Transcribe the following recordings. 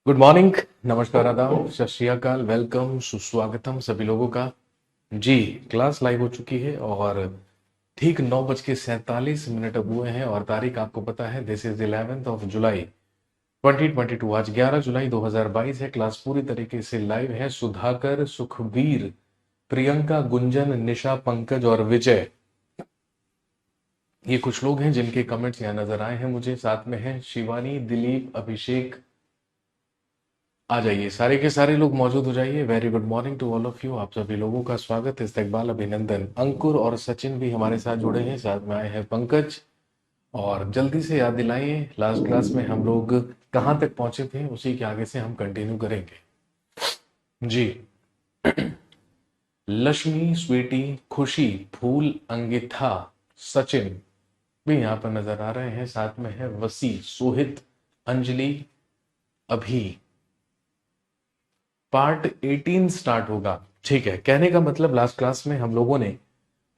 Good morning. नमस्कार, आदाब, सत श्री अकाल, वेलकम, सुस्वागतम सभी लोगों का। जी, क्लास लाइव हो चुकी है और ठीक 9:47 अब हुए हैं और तारीख आपको पता है, दिस इज 11 जुलाई 2022। आज 11 जुलाई 2022 है। क्लास पूरी तरीके से लाइव है। सुधाकर, सुखबीर, प्रियंका, गुंजन, निशा, पंकज और विजय, ये कुछ लोग हैं जिनके कमेंट्स यहाँ नजर आए हैं मुझे। साथ में हैं शिवानी, दिलीप, अभिषेक। आ जाइए, सारे के सारे लोग मौजूद हो जाइए। Very good morning to all of you. आप सभी लोगों का स्वागत, इस्तकबाल, अभिनंदन। अंकुर और सचिन भी हमारे साथ जुड़े हैं, साथ में आए हैं पंकज। और जल्दी से याद दिलाइए, लास्ट क्लास में हम लोग कहाँ तक पहुंचे थे, उसी के आगे से हम कंटिन्यू करेंगे। जी, लक्ष्मी, स्वीटी, खुशी, फूल, अंगिथा, सचिन भी यहाँ पर नजर आ रहे हैं। साथ में है वसी, सोहित, अंजलि, अभी। पार्ट 18 स्टार्ट होगा। ठीक है, कहने का मतलब लास्ट क्लास में हम लोगों ने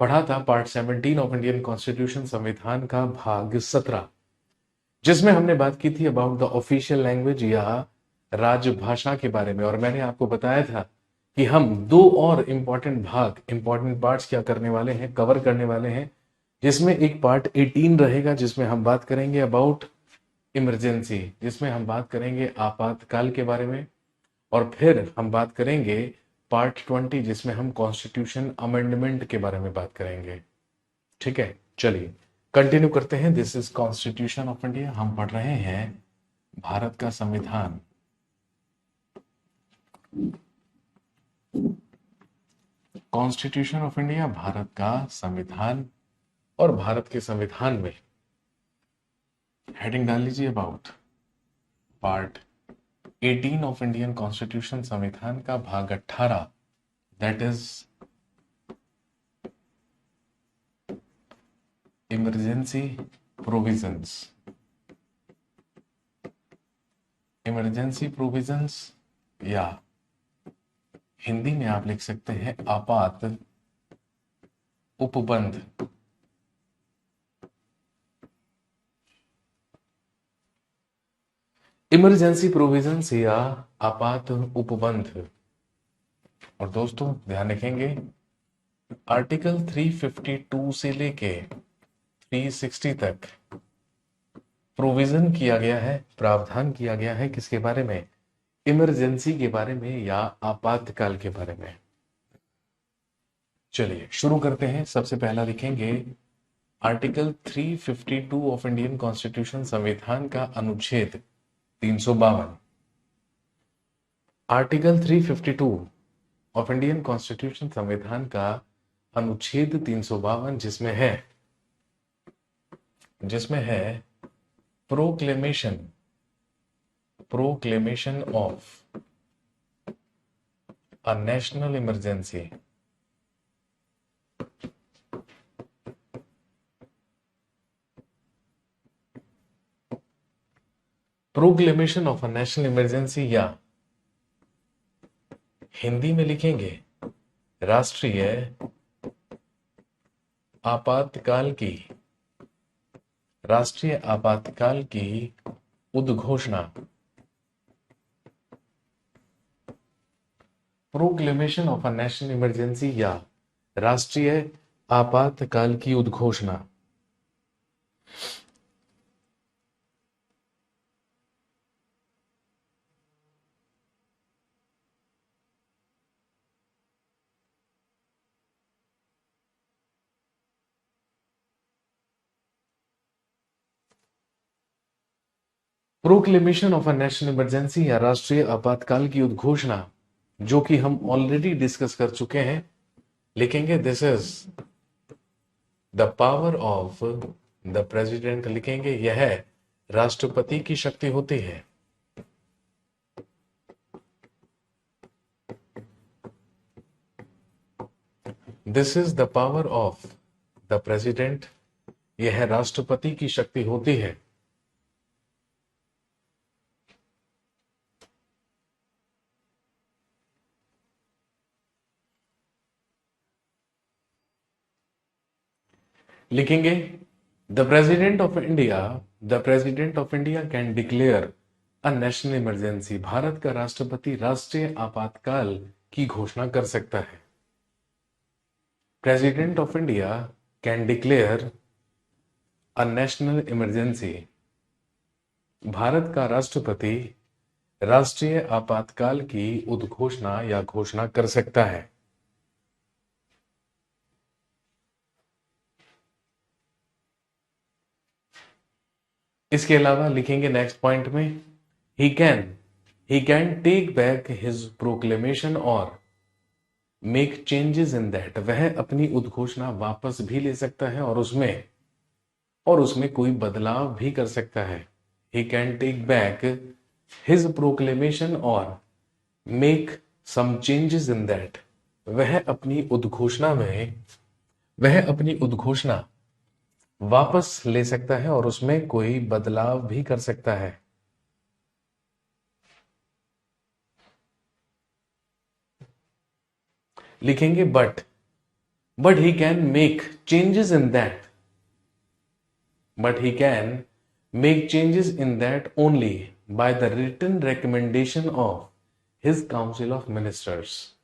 पढ़ा था पार्ट 17 ऑफ इंडियन कॉन्स्टिट्यूशन, संविधान का भाग 17, जिसमें हमने बात की थी अबाउट द ऑफिशियल लैंग्वेज या राजभाषा के बारे में। और मैंने आपको बताया था कि हम दो और इंपॉर्टेंट भाग, इंपॉर्टेंट पार्ट्स क्या करने वाले हैं, कवर करने वाले हैं, जिसमें एक पार्ट 18 रहेगा जिसमें हम बात करेंगे अबाउट इमरजेंसी, जिसमें हम बात करेंगे आपातकाल के बारे में। और फिर हम बात करेंगे पार्ट 20, जिसमें हम कॉन्स्टिट्यूशन अमेंडमेंट के बारे में बात करेंगे। ठीक है, चलिए कंटिन्यू करते हैं। This is constitution of India. हम पढ़ रहे हैं भारत का संविधान। कॉन्स्टिट्यूशन ऑफ इंडिया, भारत का संविधान। और भारत के संविधान में हेडिंग डाल लीजिए about part 18 of Indian constitution, संविधान का भाग 18, that is emergency provisions. Emergency provisions या हिंदी में आप लिख सकते हैं आपात उपबंध। इमरजेंसी प्रोविजंस या आपात उपबंध। और दोस्तों ध्यान रखेंगे, आर्टिकल 352 से लेके 360 तक प्रोविजन किया गया है, प्रावधान किया गया है किसके बारे में? इमरजेंसी के बारे में या आपातकाल के बारे में। चलिए शुरू करते हैं। सबसे पहला लिखेंगे आर्टिकल 352 ऑफ इंडियन कॉन्स्टिट्यूशन, संविधान का अनुच्छेद 352। आर्टिकल 352 ऑफ इंडियन कॉन्स्टिट्यूशन, संविधान का अनुच्छेद 352, जिसमें है proclamation, proclamation of a national emergency. Proclamation of a national emergency या हिंदी में लिखेंगे राष्ट्रीय आपातकाल की, राष्ट्रीय आपातकाल की उद्घोषणा। Proclamation of a national emergency या राष्ट्रीय आपातकाल की उद्घोषणा। Proclamation of a national emergency या राष्ट्रीय आपातकाल की उद्घोषणा, जो कि हम ऑलरेडी डिस्कस कर चुके हैं, लिखेंगे this is the power of the president. लिखेंगे यह राष्ट्रपति की शक्ति होती है। This is the power of the president, यह राष्ट्रपति की शक्ति होती है। लिखेंगे the president of India, the president of India can declare a national emergency, Bharat का राष्ट्रपति राष्ट्रीय आपातकाल की घोषणा कर सकता है। President of India can declare a national emergency, Bharat का राष्ट्रपति राष्ट्रीय आपातकाल की उद्घोषणा या घोषणा कर सकता है। इसके अलावा लिखेंगे नेक्स्ट पॉइंट में, he can take back his proclamation और मेक चेंजेस इन दैट, वह अपनी उद्घोषणा वापस भी ले सकता है और उसमें कोई बदलाव भी कर सकता है। He can take back his proclamation और make some changes in that, वह अपनी उद्घोषणा वापस ले सकता है और उसमें कोई बदलाव भी कर सकता है। लिखेंगे but he can make changes in that, but he can make changes in that only by the written recommendation of his council of ministers.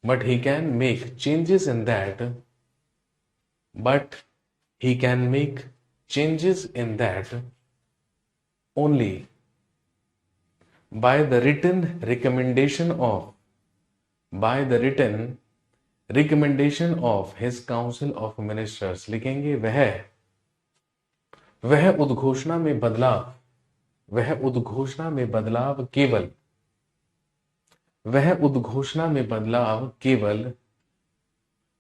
But he can make changes in that, but he can make changes in that only by the written recommendation of his council of ministers. लिखेंगे वह उद्घोषणा में बदलाव केवल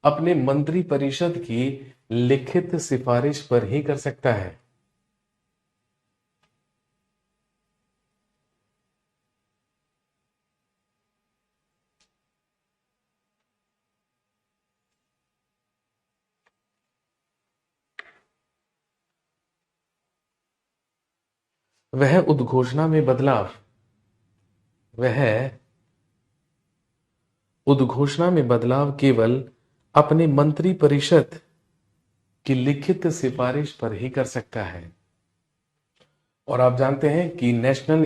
अपने मंत्री परिषद की लिखित सिफारिश पर ही कर सकता है। वह उद्घोषणा में बदलाव केवल अपने मंत्री परिषद की लिखित सिफारिश पर ही कर सकता है। और आप जानते हैं कि नेशनल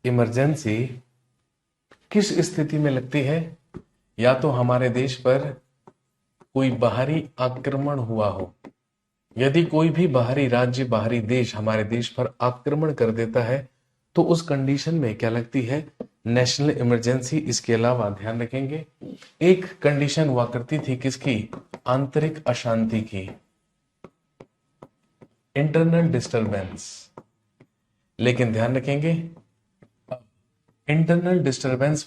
इमरजेंसी किस स्थिति में लगती है? या तो हमारे देश पर कोई बाहरी आक्रमण हुआ हो, यदि कोई भी बाहरी राज्य, बाहरी देश हमारे देश पर आक्रमण कर देता है तो उस कंडीशन में क्या लगती है? National emergency. इसके अलावा ध्यान रखेंगे, एक कंडीशन हुआ करती थी किसकी? आंतरिक अशांति की, इंटरनल डिस्टरबेंस। लेकिन ध्यान रखेंगे, इंटरनल डिस्टरबेंस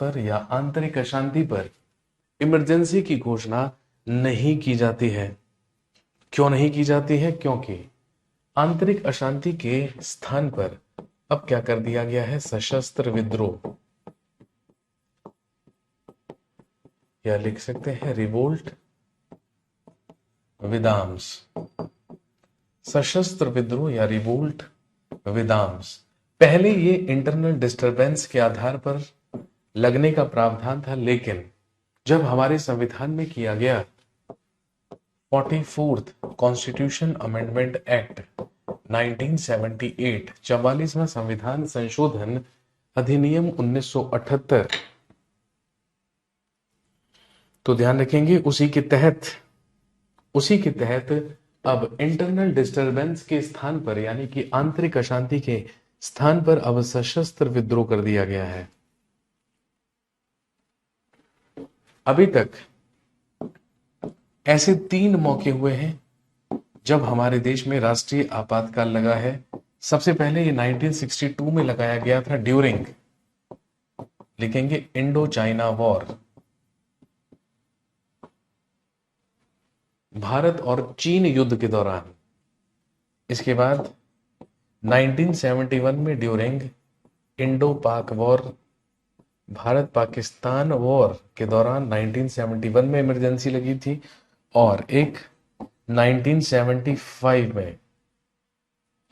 पर या आंतरिक अशांति पर इमरजेंसी की घोषणा नहीं की जाती है। क्यों नहीं की जाती है? क्योंकि आंतरिक अशांति के स्थान पर अब क्या कर दिया गया है? सशस्त्र विद्रोह, या लिख सकते हैं रिवोल्ट विद आर्म्स। सशस्त्र विद्रोह या रिवोल्ट विद आर्म्स। पहले ये इंटरनल डिस्टरबेंस के आधार पर लगने का प्रावधान था, लेकिन जब हमारे संविधान में किया गया 44th कॉन्स्टिट्यूशन अमेंडमेंट एक्ट 1978, 44वां संविधान संशोधन अधिनियम 1978, तो ध्यान रखेंगे उसी के तहत अब इंटरनल डिस्टरबेंस के स्थान पर, यानी कि आंतरिक अशांति के स्थान पर अब सशस्त्र विद्रोह कर दिया गया है। अभी तक ऐसे 3 मौके हुए हैं जब हमारे देश में राष्ट्रीय आपातकाल लगा है। सबसे पहले ये 1962 में लगाया गया था ड्यूरिंग, लिखेंगे इंडो चाइना वॉर, भारत और चीन युद्ध के दौरान। इसके बाद 1971 में ड्यूरिंग इंडो पाक वॉर, भारत पाकिस्तान वॉर के दौरान 1971 में इमरजेंसी लगी थी, और एक 1975 में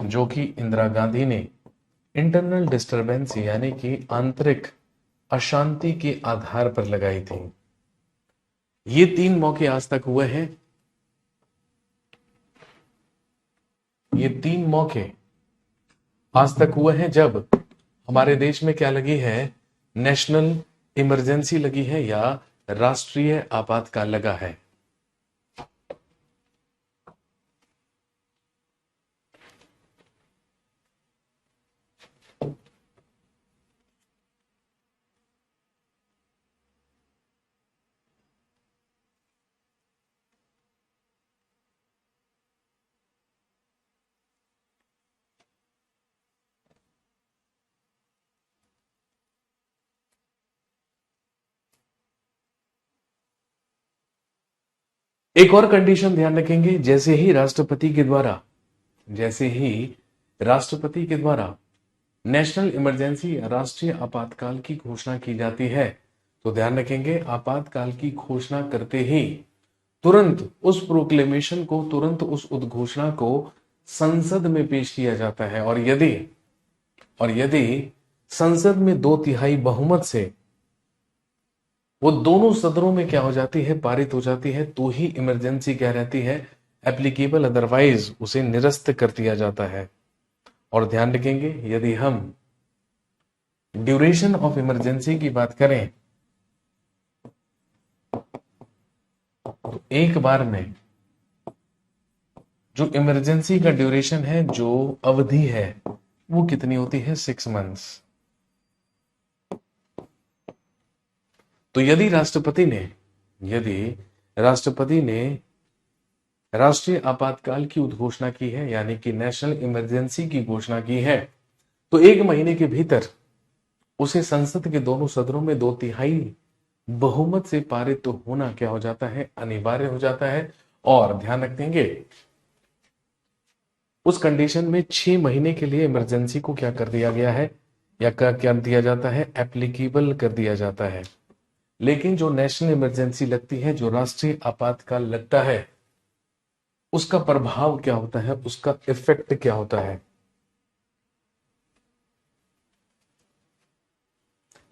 जो कि इंदिरा गांधी ने इंटरनल डिस्टरबेंस यानी कि आंतरिक अशांति के आधार पर लगाई थी। ये 3 मौके आज तक हुए हैं ये 3 मौके आज तक हुए हैं जब हमारे देश में क्या लगी है, नेशनल इमरजेंसी लगी है या राष्ट्रीय आपातकाल लगा है। एक और कंडीशन ध्यान रखेंगे, जैसे ही राष्ट्रपति के द्वारा नेशनल इमरजेंसी राष्ट्रीय आपातकाल की घोषणा की जाती है, तो ध्यान रखेंगे आपातकाल की घोषणा करते ही तुरंत उस प्रोक्लेमेशन को, तुरंत उस उद्घोषणा को संसद में पेश किया जाता है। और यदि संसद में 2/3 बहुमत से वो दोनों सदनों में क्या हो जाती है, पारित हो जाती है, तो ही इमरजेंसी क्या रहती है, एप्लीकेबल, अदरवाइज उसे निरस्त कर दिया जाता है। और ध्यान रखेंगे यदि हम ड्यूरेशन ऑफ इमरजेंसी की बात करें तो एक बार में जो इमरजेंसी का ड्यूरेशन है, जो अवधि है, वो कितनी होती है, 6 मंथ्स। तो यदि राष्ट्रपति ने राष्ट्रीय आपातकाल की उद्घोषणा की है, यानी कि नेशनल इमरजेंसी की घोषणा की है, तो 1 महीने के भीतर उसे संसद के दोनों सदनों में 2/3 बहुमत से पारित तो होना क्या हो जाता है, अनिवार्य हो जाता है। और ध्यान रखेंगे उस कंडीशन में 6 महीने के लिए इमरजेंसी को क्या कर दिया गया है, या क्या दिया जाता है, एप्लीकेबल कर दिया जाता है। लेकिन जो नेशनल इमरजेंसी लगती है, जो राष्ट्रीय आपातकाल लगता है, उसका प्रभाव क्या होता है, उसका इफेक्ट क्या होता है,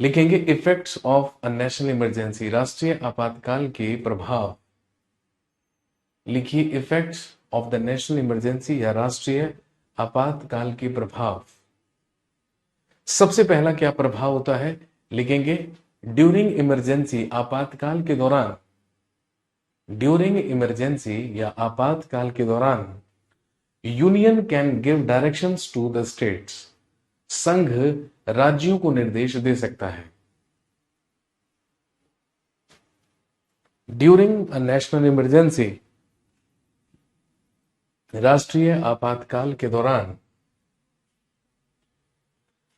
लिखेंगे effects of a national emergency, राष्ट्रीय आपातकाल के प्रभाव। लिखिए effects of the national emergency या राष्ट्रीय आपातकाल के प्रभाव। सबसे पहला क्या प्रभाव होता है, लिखेंगे ड्यूरिंग इमरजेंसी, आपातकाल के दौरान, ड्यूरिंग इमरजेंसी या आपातकाल के दौरान union can give directions to the states, संघ राज्यों को निर्देश दे सकता है। ड्यूरिंग अ नेशनल इमरजेंसी, राष्ट्रीय आपातकाल के दौरान,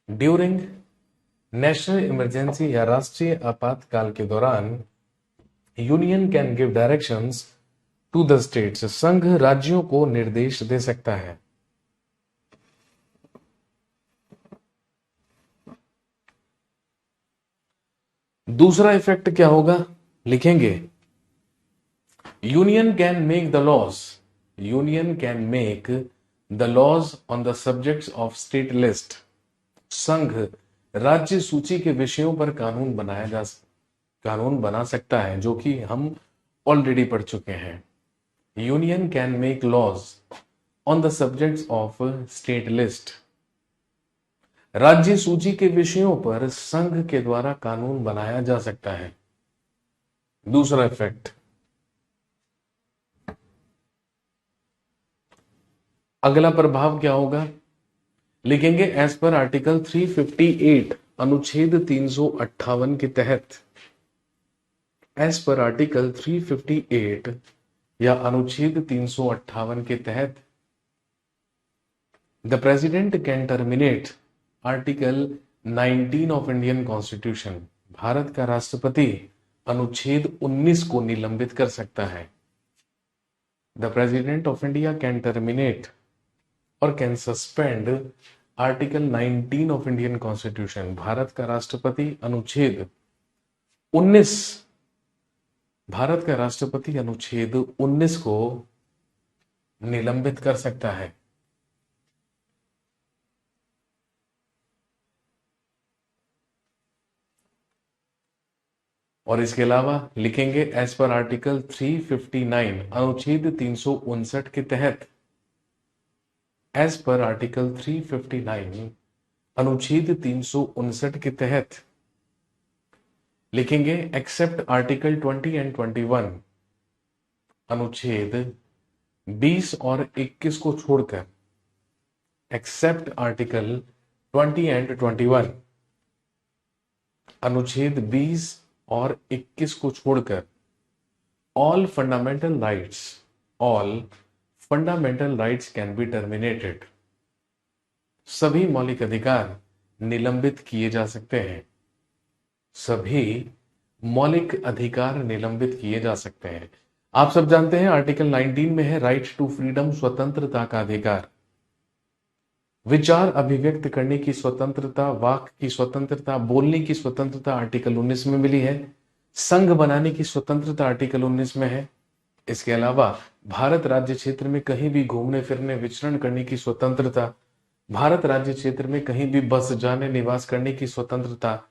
ड्यूरिंग नेशनल इमरजेंसी या राष्ट्रीय आपातकाल के दौरान union can give directions to the states, संघ राज्यों को निर्देश दे सकता है। दूसरा इफेक्ट क्या होगा, लिखेंगे union can make the laws, union can make the laws on the subjects of state list, संघ राज्य सूची के विषयों पर कानून बना सकता है, जो कि हम ऑलरेडी पढ़ चुके हैं। Union can make laws on the subjects of state list, राज्य सूची के विषयों पर संघ के द्वारा कानून बनाया जा सकता है। दूसरा इफेक्ट, अगला प्रभाव क्या होगा, लिखेंगे एज पर आर्टिकल 358, अनुच्छेद 358 के तहत, एज पर आर्टिकल 358 या अनुच्छेद 358 के तहत the president can terminate article 19 of Indian constitution, Bharat का राष्ट्रपति अनुच्छेद 19 को निलंबित कर सकता है। The president of India can terminate और can suspend article 19 of Indian constitution, Bharat का राष्ट्रपति अनुच्छेद 19, भारत का राष्ट्रपति अनुच्छेद 19 को निलंबित कर सकता है। और इसके अलावा लिखेंगे एज पर आर्टिकल 359, अनुच्छेद 359 के तहत एज पर आर्टिकल 359 अनुच्छेद 359 के तहत लिखेंगे एक्सेप्ट आर्टिकल 20 एंड 21 अनुच्छेद 20 और 21 को छोड़कर, एक्सेप्ट आर्टिकल 20 एंड 21 अनुच्छेद 20 और 21 को छोड़कर all fundamental rights can be terminated, सभी मौलिक अधिकार निलंबित किए जा सकते हैं, सभी मौलिक अधिकार निलंबित किए जा सकते हैं। आप सब जानते हैं आर्टिकल 19 में है राइट टू फ्रीडम, स्वतंत्रता का अधिकार, विचार अभिव्यक्त करने की स्वतंत्रता, वाक की स्वतंत्रता, बोलने की स्वतंत्रता आर्टिकल 19 में मिली है, संघ बनाने की स्वतंत्रता आर्टिकल 19 में है। इसके अलावा भारत राज्य क्षेत्र में कहीं भी घूमने फिरने विचरण करने की स्वतंत्रता, भारत राज्य क्षेत्र में कहीं भी बस जाने निवास करने की स्वतंत्रता,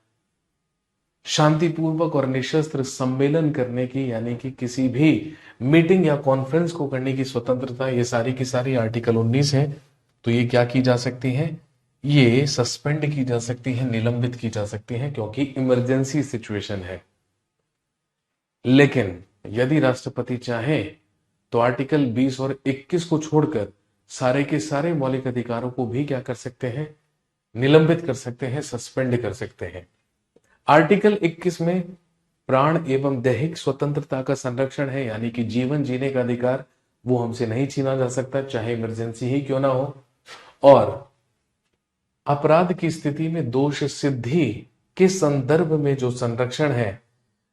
शांतिपूर्वक और निशस्त्र सम्मेलन करने की यानी कि किसी भी मीटिंग या कॉन्फ्रेंस को करने की स्वतंत्रता, ये सारी की सारी आर्टिकल 19 है। तो ये क्या की जा सकती है, ये सस्पेंड की जा सकती है, निलंबित की जा सकती है, क्योंकि इमरजेंसी सिचुएशन है। लेकिन यदि राष्ट्रपति चाहे तो आर्टिकल 20 और 21 को छोड़कर सारे के सारे मौलिक अधिकारों को भी क्या कर सकते हैं, निलंबित कर सकते हैं, सस्पेंड कर सकते हैं। आर्टिकल 21 में प्राण एवं दैहिक स्वतंत्रता का संरक्षण है, यानी कि जीवन जीने का अधिकार वो हमसे नहीं छीना जा सकता, चाहे इमरजेंसी ही क्यों ना हो। और अपराध की स्थिति में दोष सिद्धि के संदर्भ में जो संरक्षण है,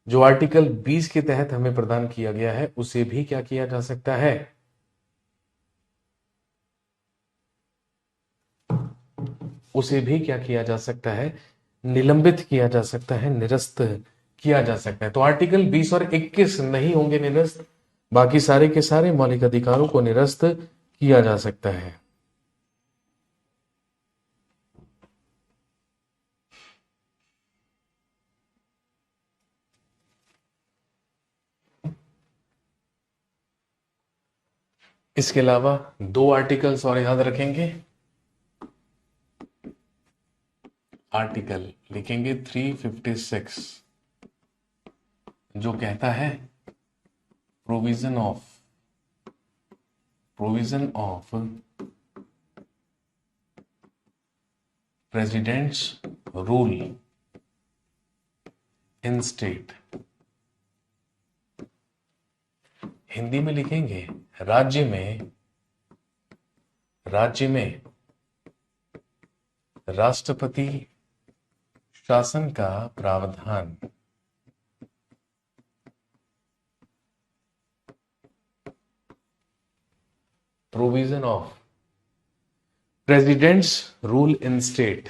जो आर्टिकल 20 के तहत हमें प्रदान किया गया है, उसे भी क्या किया जा सकता है, उसे भी क्या किया जा सकता है, निलंबित किया जा सकता है, निरस्त किया जा सकता है। तो आर्टिकल 20 और 21 नहीं होंगे निरस्त, बाकी सारे के सारे मौलिक अधिकारों को निरस्त किया जा सकता है। इसके अलावा दो आर्टिकल्स और याद रखेंगे। आर्टिकल लिखेंगे 356 जो कहता है provision of presidents rule in state, Hindi में लिखेंगे राज्य में राष्ट्रपति शासन का प्रावधान। Provision of presidents rule in state,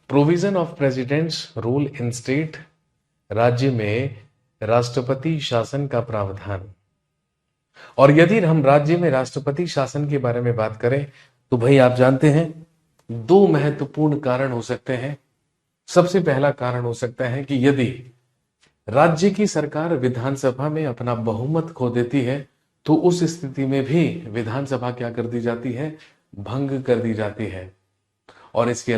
provision of presidents rule in state, राज्य में राष्ट्रपति शासन का प्रावधान। और यदि हम राज्य में राष्ट्रपति शासन के बारे में बात करें तो भाई आप जानते हैं दो महत्वपूर्ण कारण हो सकते हैं। सबसे पहला कारण हो सकता है कि यदि राज्य की सरकार विधानसभा में अपना बहुमत खो देती है तो उस स्थिति में भी विधानसभा क्या कर दी जाती है, भंग कर दी जाती है। और इसके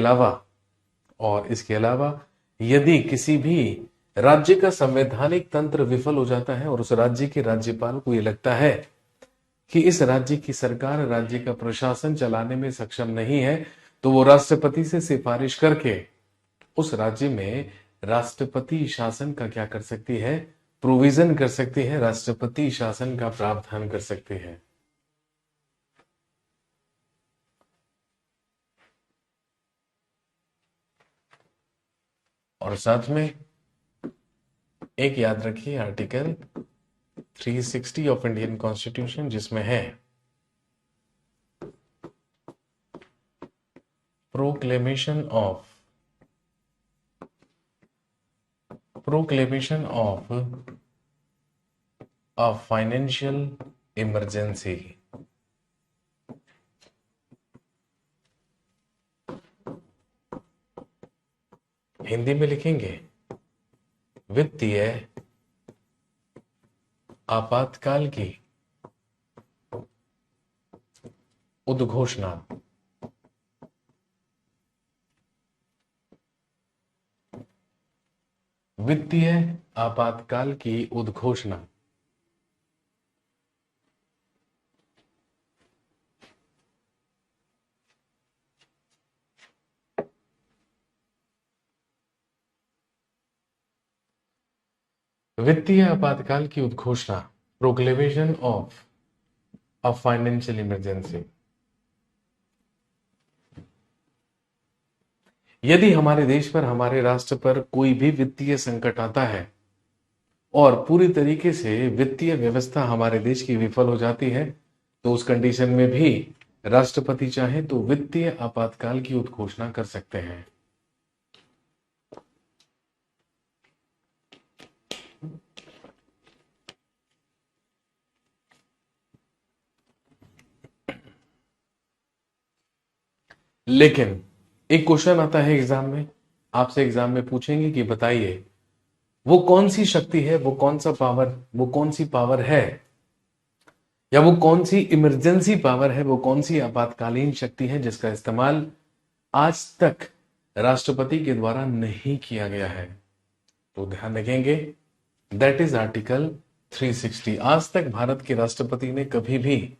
अलावा यदि किसी भी राज्य का संवैधानिक तंत्र विफल हो जाता है और उस राज्य के राज्यपाल को यह लगता है कि इस राज्य की सरकार राज्य का प्रशासन चलाने में सक्षम नहीं है, तो वो राष्ट्रपति से सिफारिश करके उस राज्य में राष्ट्रपति शासन का क्या कर सकती है, प्रोविजन कर सकती है, राष्ट्रपति शासन का प्रावधान कर सकती है। और साथ में एक याद रखिए आर्टिकल 360 ऑफ इंडियन कॉन्स्टिट्यूशन जिसमें है proclamation of a financial emergency. Hindi में लिखेंगे वित्तीय आपातकाल की उद्घोषणा। वित्तीय आपातकाल की उद्घोषणा। वित्तीय आपातकाल की उद्घोषणा, proclamation of a financial emergency. यदि हमारे देश पर, हमारे राष्ट्र पर कोई भी वित्तीय संकट आता है और पूरी तरीके से वित्तीय व्यवस्था हमारे देश की विफल हो जाती है, तो उस कंडीशन में भी राष्ट्रपति चाहे तो वित्तीय आपातकाल की उद्घोषणा कर सकते हैं। लेकिन एक क्वेश्चन आता है एग्जाम में, आपसे एग्जाम में पूछेंगे कि बताइए वो कौन सी शक्ति है, वो कौन सा पावर, वो कौन सी पावर है, या वो कौन सी इमरजेंसी पावर है, वो कौन सी आपातकालीन शक्ति है जिसका इस्तेमाल आज तक राष्ट्रपति के द्वारा नहीं किया गया है। तो ध्यान रखेंगे, दैट इज आर्टिकल 360। आज तक भारत के राष्ट्रपति ने कभी भी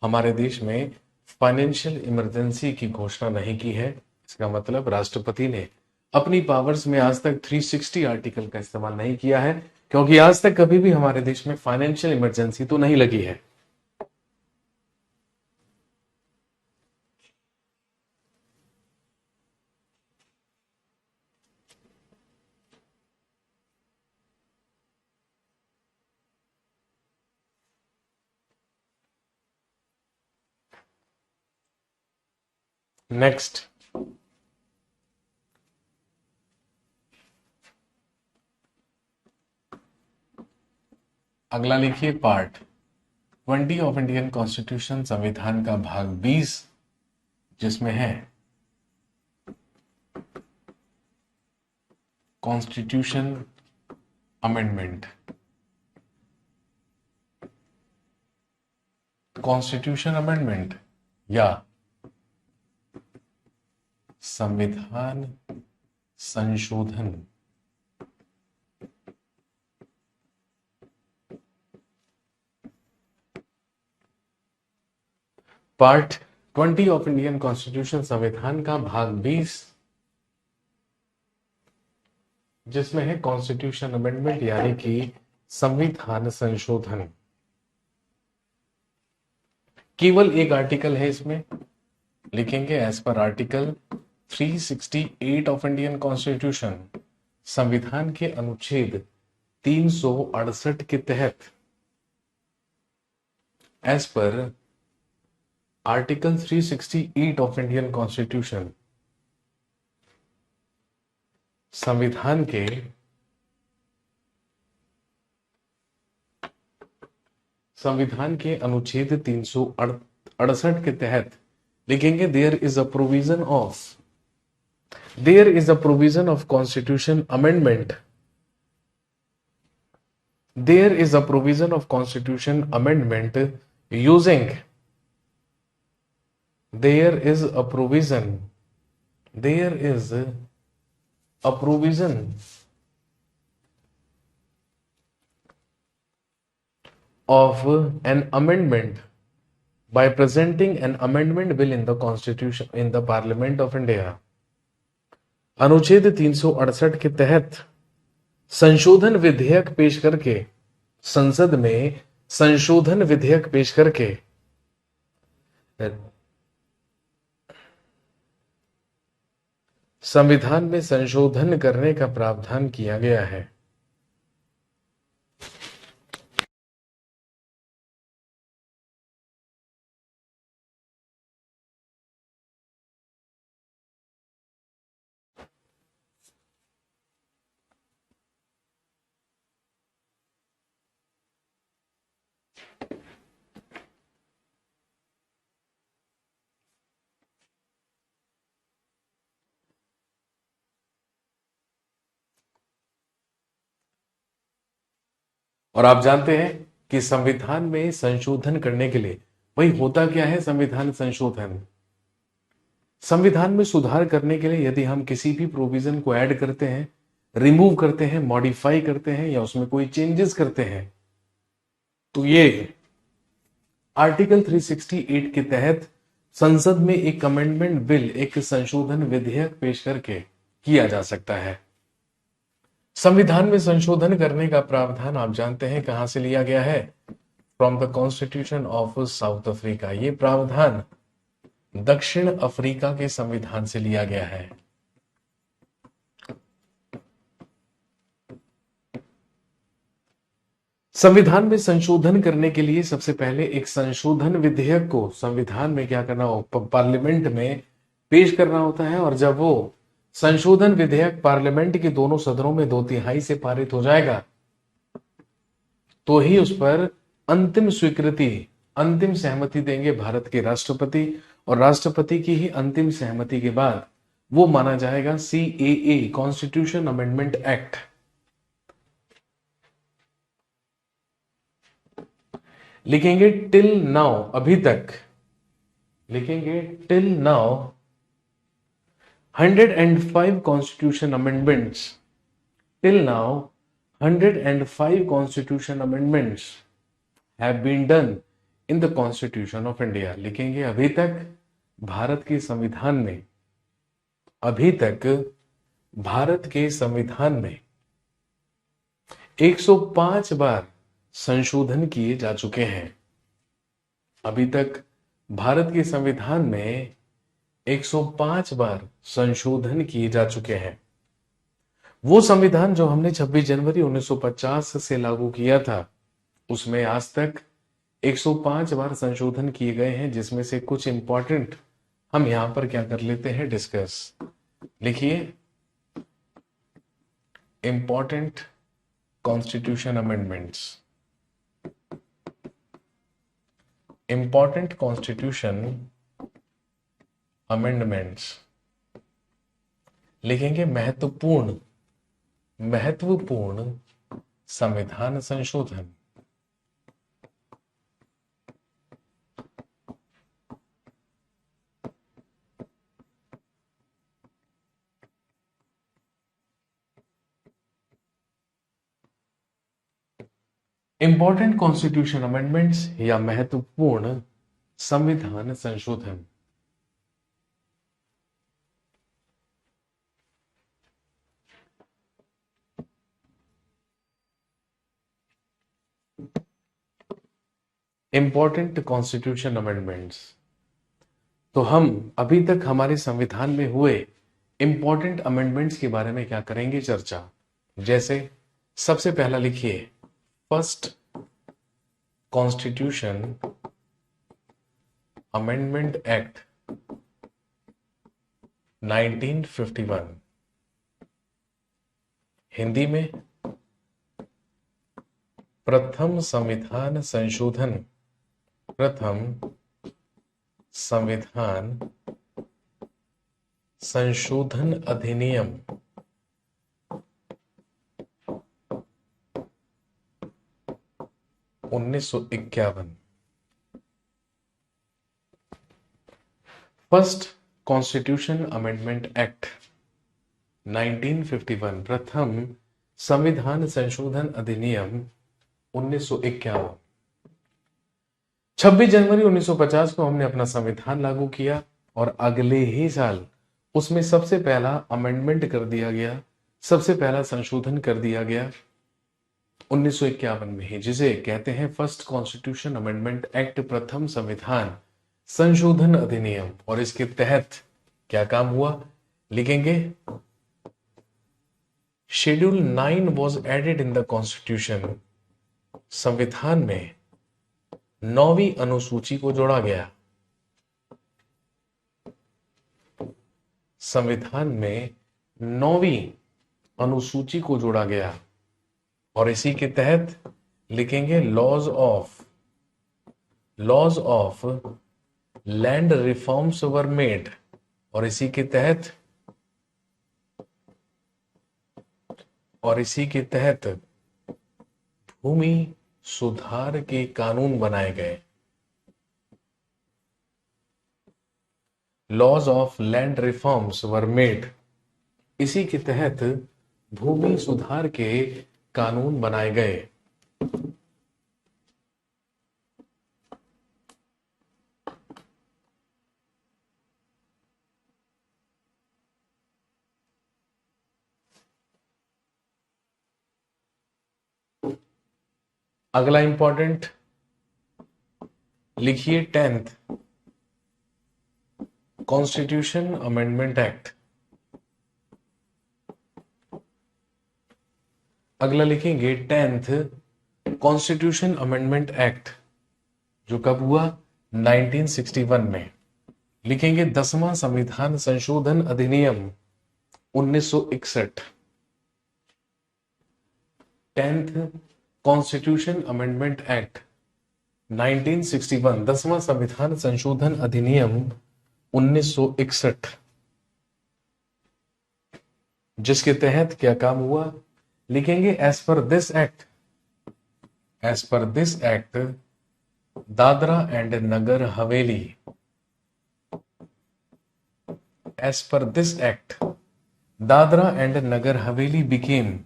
हमारे देश में फाइनेंशियल इमरजेंसी की घोषणा नहीं की है। इसका मतलब राष्ट्रपति ने अपनी पावर्स में आज तक 360 आर्टिकल का इस्तेमाल नहीं किया है, क्योंकि आज तक कभी भी हमारे देश में फाइनेंशियल इमरजेंसी तो नहीं लगी है। नेक्स्ट, अगला लिखिए पार्ट 20 ऑफ इंडियन कॉन्स्टिट्यूशन, संविधान का भाग 20, जिसमें है कॉन्स्टिट्यूशन अमेंडमेंट। कॉन्स्टिट्यूशन अमेंडमेंट या संविधान संशोधन। पार्ट 20 ऑफ इंडियन कॉन्स्टिट्यूशन, संविधान का भाग 20, जिसमें है कॉन्स्टिट्यूशन अमेंडमेंट यानी कि संविधान संशोधन। केवल एक आर्टिकल है इसमें, लिखेंगे एज पर आर्टिकल 368 ऑफ इंडियन कॉन्स्टिट्यूशन, संविधान के अनुच्छेद 368 के तहत, as per article 368 of Indian constitution, संविधान के अनुच्छेद 368 के तहत लिखेंगे there is a provision of constitution amendment, there is a provision of constitution amendment using, there is a provision of an amendment by presenting an amendment bill in the constitution in the parliament of India। अनुच्छेद 368 के तहत संशोधन विधेयक पेश करके, संसद में संशोधन विधेयक पेश करके संविधान में संशोधन करने का प्रावधान किया गया है। और आप जानते हैं कि संविधान में संशोधन करने के लिए भाई होता क्या है संविधान संशोधन? संविधान में सुधार करने के लिए यदि हम किसी भी प्रोविजन को ऐड करते हैं, रिमूव करते हैं, मॉडिफाई करते हैं या उसमें कोई चेंजेस करते हैं, तो ये आर्टिकल 368 के तहत संसद में एक अमेंडमेंट बिल, एक संशोधन विधेयक पेश करके किया जा सकता है। संविधान में संशोधन करने का प्रावधान आप जानते हैं कहां से लिया गया है? From the constitution of south Africa. ये प्रावधान दक्षिण अफ्रीका के संविधान से लिया गया है। संविधान में संशोधन करने के लिए सबसे पहले एक संशोधन विधेयक को संविधान में क्या करना हो, पार्लियामेंट में पेश करना होता है। और जब वो संशोधन विधेयक पार्लियामेंट के दोनों सदनों में 2/3 से पारित हो जाएगा, तो ही उस पर अंतिम स्वीकृति, अंतिम सहमति देंगे भारत के राष्ट्रपति। और राष्ट्रपति की ही अंतिम सहमति के बाद वो माना जाएगा CAA, कॉन्स्टिट्यूशन अमेंडमेंट एक्ट। लिखेंगे टिल नाउ, अभी तक लिखेंगे till now 105 constitution amendments, till now 105 constitution amendments have been done in the constitution of India. लिखेंगे अभी तक भारत के संविधान में, अभी तक भारत के संविधान में 105 बार संशोधन किए जा चुके हैं। अभी तक भारत के संविधान में 105 बार संशोधन किए जा चुके हैं। वो संविधान जो हमने 26 जनवरी 1950 से लागू किया था, उसमें आज तक 105 बार संशोधन किए गए हैं, जिसमें से कुछ इंपॉर्टेंट हम यहां पर क्या कर लेते हैं, डिस्कस। लिखिए important constitution amendments, important constitution amendments. लिखेंगे महत्वपूर्ण, महत्वपूर्ण संविधान संशोधन। इंपॉर्टेंट कॉन्स्टिट्यूशन अमेंडमेंट्स या महत्वपूर्ण संविधान संशोधन। इंपॉर्टेंट कॉन्स्टिट्यूशन अमेंडमेंट्स, तो हम अभी तक हमारे संविधान में हुए इंपॉर्टेंट अमेंडमेंट्स के बारे में क्या करेंगे, चर्चा। जैसे सबसे पहला लिखिए first constitution amendment act 1951। Hindi में प्रथम संविधान संशोधन, प्रथम संविधान संशोधन अधिनियम 1951। फर्स्ट कॉन्स्टिट्यूशन अमेंडमेंट एक्ट 1951, प्रथम संविधान संशोधन अधिनियम 1951। 26 जनवरी 1950 को हमने अपना संविधान लागू किया और अगले ही साल उसमें सबसे पहला अमेंडमेंट कर दिया गया, सबसे पहला संशोधन कर दिया गया 1951 में ही, जिसे कहते हैं फर्स्ट कॉन्स्टिट्यूशन अमेंडमेंट एक्ट, प्रथम संविधान संशोधन अधिनियम। और इसके तहत क्या काम हुआ, लिखेंगे schedule 9 was added in the constitution. संविधान में 9वीं अनुसूची को जोड़ा गया। संविधान में 9वीं अनुसूची को जोड़ा गया और इसी के तहत लिखेंगे laws of land reforms were made. और इसी के तहत भूमि सुधार के कानून बनाए गए। Laws of land reforms were made, इसी के तहत भूमि सुधार के कानून बनाए गए। अगला इंपॉर्टेंट लिखिए 10th कॉन्स्टिट्यूशन अमेंडमेंट एक्ट। अगला लिखेंगे 10th कॉन्स्टिट्यूशन अमेंडमेंट एक्ट, जो कब हुआ 1961 में। लिखेंगे 10वां संविधान संशोधन अधिनियम 1961। 10th कॉन्स्टिट्यूशन अमेंडमेंट एक्ट 1961, 10वां संविधान संशोधन अधिनियम 1961, जिसके तहत क्या काम हुआ? लिखेंगे as per this act Dadra and Nagar Haveli, as per this act Dadra and Nagar Haveli became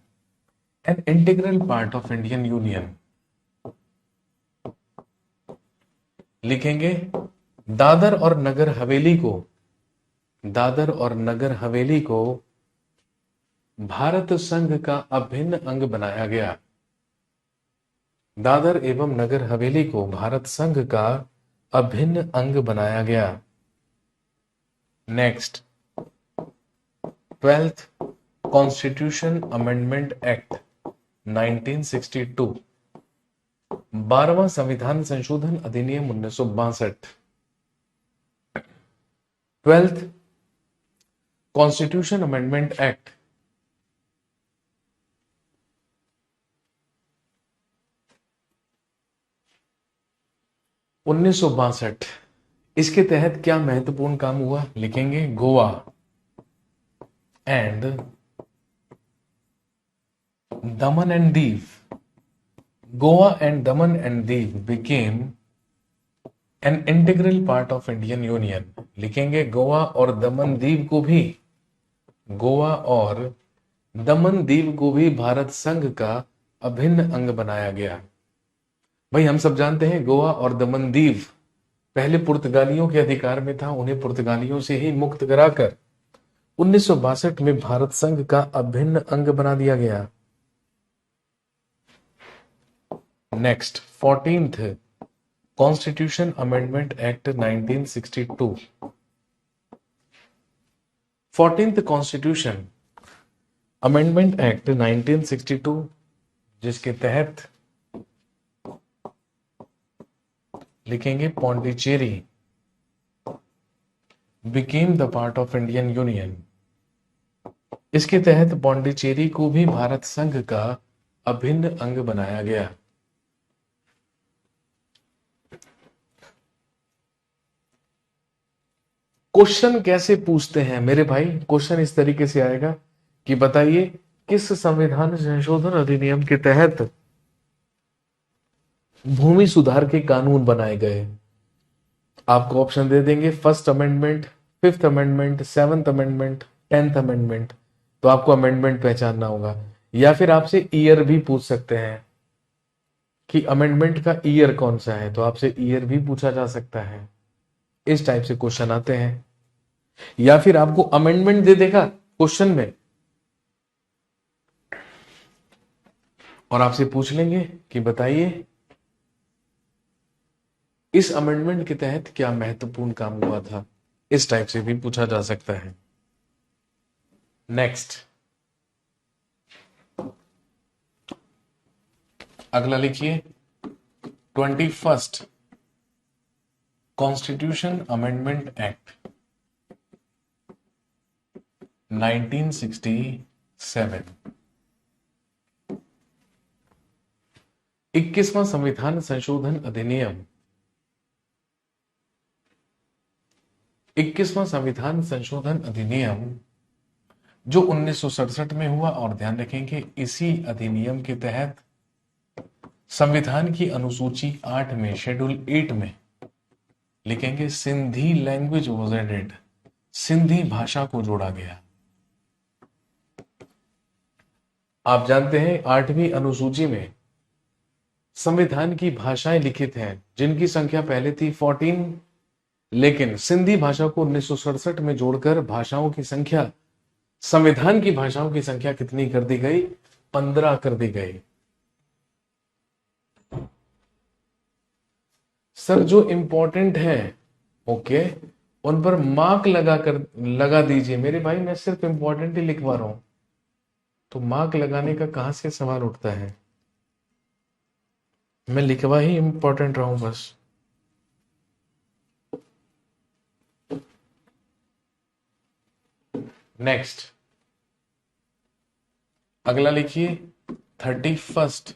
an integral part of Indian union. लिखेंगे दादर और नगर हवेली को भारत संघ का अभिन्न अंग बनाया गया। दादर एवं नगर हवेली को भारत संघ का अभिन्न अंग बनाया गया। Next 12th constitution amendment act 1962, 12वां संविधान संशोधन अधिनियम 1962। 12th कॉन्स्टिट्यूशन अमेंडमेंट एक्ट 1962, इसके तहत क्या महत्वपूर्ण काम हुआ? लिखेंगे Goa and Daman and Diu became an integral part of Indian union. लिखेंगे गोवा और दमन दीव को भी भारत संघ का अभिन्न अंग बनाया गया। भाई हम सब जानते हैं गोवा और दमन दीव पहले पुर्तगालियों के अधिकार में था, उन्हें पुर्तगालियों से ही मुक्त कराकर 1962 में भारत संघ का अभिन्न अंग बना दिया गया। Next 14th constitution amendment act 1962, 14th constitution amendment act 1962, जिसके तहत लिखेंगे Pondicherry became the part of Indian union. इसके तहत पौंडीचेरी को भी भारत संघ का अभिन्न अंग बनाया गया। क्वेश्चन कैसे पूछते हैं मेरे भाई? क्वेश्चन इस तरीके से आएगा कि बताइए किस संविधान संशोधन अधिनियम के तहत भूमि सुधार के कानून बनाए गए। आपको ऑप्शन दे देंगे 1st amendment, 5th amendment, 7th amendment, 10th amendment. तो आपको अमेंडमेंट पहचानना होगा, या फिर आपसे ईयर भी पूछ सकते हैं कि अमेंडमेंट का ईयर कौन सा है, तो आपसे ईयर भी पूछा जा सकता है। इस टाइप से क्वेश्चन आते हैं। या फिर आपको अमेंडमेंट दे देगा क्वेश्चन में और आपसे पूछ लेंगे कि बताइए इस अमेंडमेंट के तहत क्या महत्वपूर्ण काम हुआ था। इस टाइप से भी पूछा जा सकता है। नेक्स्ट अगला लिखिए 21st कॉन्स्टिट्यूशन अमेंडमेंट एक्ट 1967, 21वां संविधान संशोधन अधिनियम, 21वां संविधान संशोधन अधिनियम जो 1967 में हुआ। और ध्यान रखेंगे इसी अधिनियम के तहत संविधान की अनुसूची 8 में शेड्यूल 8 में लिखेंगे Sindhi language was added. Sindhi भाषा को जोड़ा गया। आप जानते हैं 8वीं अनुसूची में संविधान की भाषाएं लिखित हैं जिनकी संख्या पहले थी 14, लेकिन सिंधी भाषा को 1967 में जोड़कर भाषाओं की संख्या, संविधान की भाषाओं की संख्या कितनी कर दी गई? 15 कर दी गई। सर जो इंपॉर्टेंट है, ओके, उन पर मार्क लगा दीजिए मेरे भाई। मैं सिर्फ इंपॉर्टेंट ही लिखवा रहा हूं, तो मार्क लगाने का कहां से सवाल उठता है? मैं लिखवा ही इंपॉर्टेंट रहा हूं बस। नेक्स्ट, अगला लिखिए 31st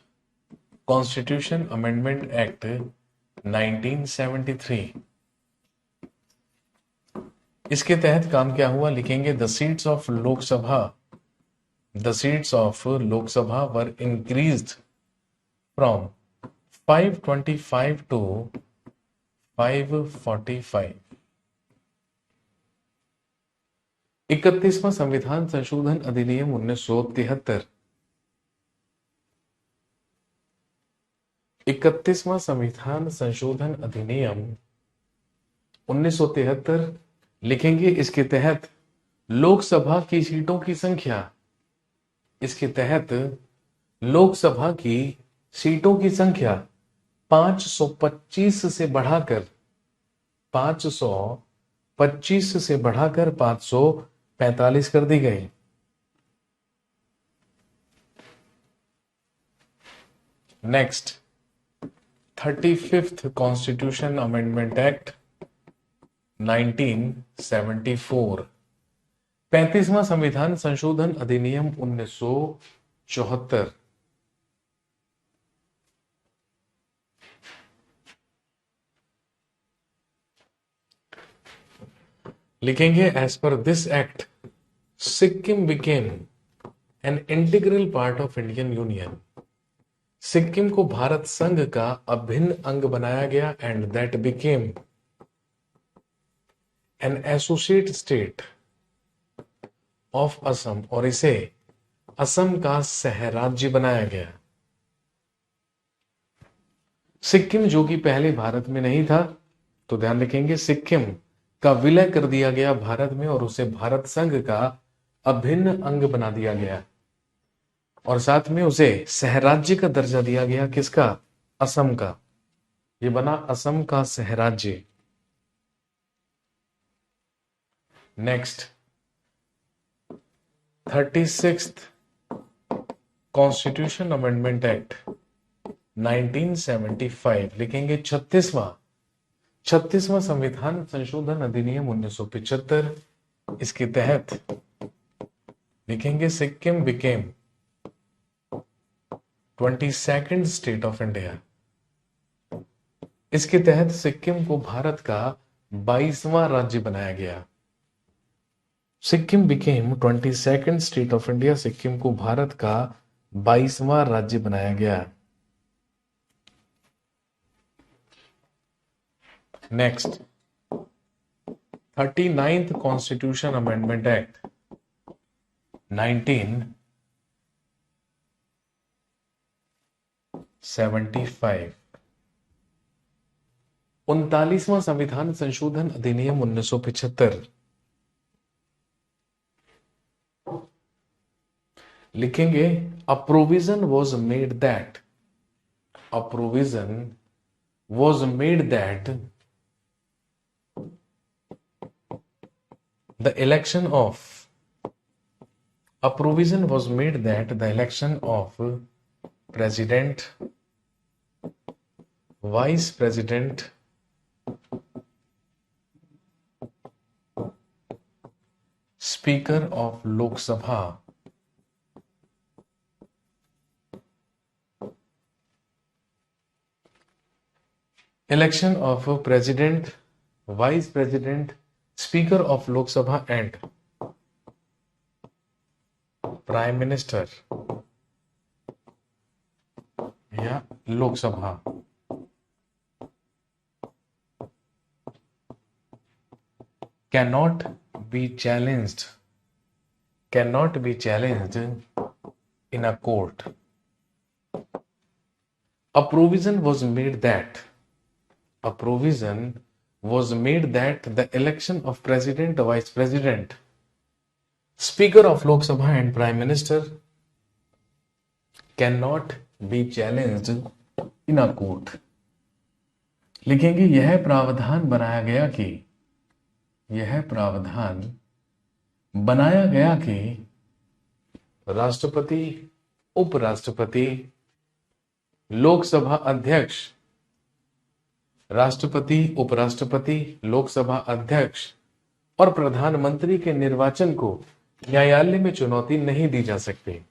कॉन्स्टिट्यूशन अमेंडमेंट एक्ट 1973। इसके तहत काम क्या हुआ? लिखेंगे the seats of Lok Sabha were increased from 525 to 545। 31वां संविधान संशोधन अधिनियम 1973। 31वां संविधान संशोधन अधिनियम 1973 लिखेंगे। इसके तहत लोकसभा की सीटों की संख्या, इसके तहत लोकसभा की सीटों की संख्या 525 से बढ़ाकर 545 कर दी गई। Next, 35th constitution amendment act 1974। 35वां संविधान संशोधन अधिनियम 1974। लिखेंगे as per this act Sikkim became an integral part of Indian union. Sikkim को भारत संघ का अभिन्न अंग बनाया गया and that became an associate state of Assam, और इसे असम का सहराज्य बनाया गया। सिक्किम जो कि पहले भारत में नहीं था, तो ध्यान रखेंगे सिक्किम का विलय कर दिया गया भारत में और उसे भारत संघ का अभिन्न अंग बना दिया गया, और साथ में उसे सहराज्य का दर्जा दिया गया। किसका? असम का। ये बना असम का सहराज्य। Next, 36th constitution amendment act 1975। लिखेंगे 36वां संविधान संशोधन अधिनियम 1975। इसके तहत लिखेंगे Sikkim became 22nd state of India. इसके तहत सिक्किम को भारत का 22वां राज्य बनाया गया। Sikkim became 22nd state of India. Sikkim को भारत का 22वां राज्य बनाया गया। Next, 39th constitution amendment act 1975। 39वां संविधान संशोधन अधिनियम 1975। लिखेंगे a provision was made that the election of the election of president, vice president, speaker of Lok Sabha, election of president, vice president, speaker of Lok Sabha and prime minister या Lok Sabha can not be challenged, cannot be challenged in a court. A provision was made that the election of president, vice president, speaker of Lok Sabha and prime minister cannot be challenged in a court. लिखेंगे यह प्रावधान बनाया गया कि राष्ट्रपति, उपराष्ट्रपति, लोकसभा अध्यक्ष, राष्ट्रपति, उपराष्ट्रपति, लोकसभा अध्यक्ष और प्रधानमंत्री के निर्वाचन को न्यायालय में चुनौती नहीं दी जा सकती।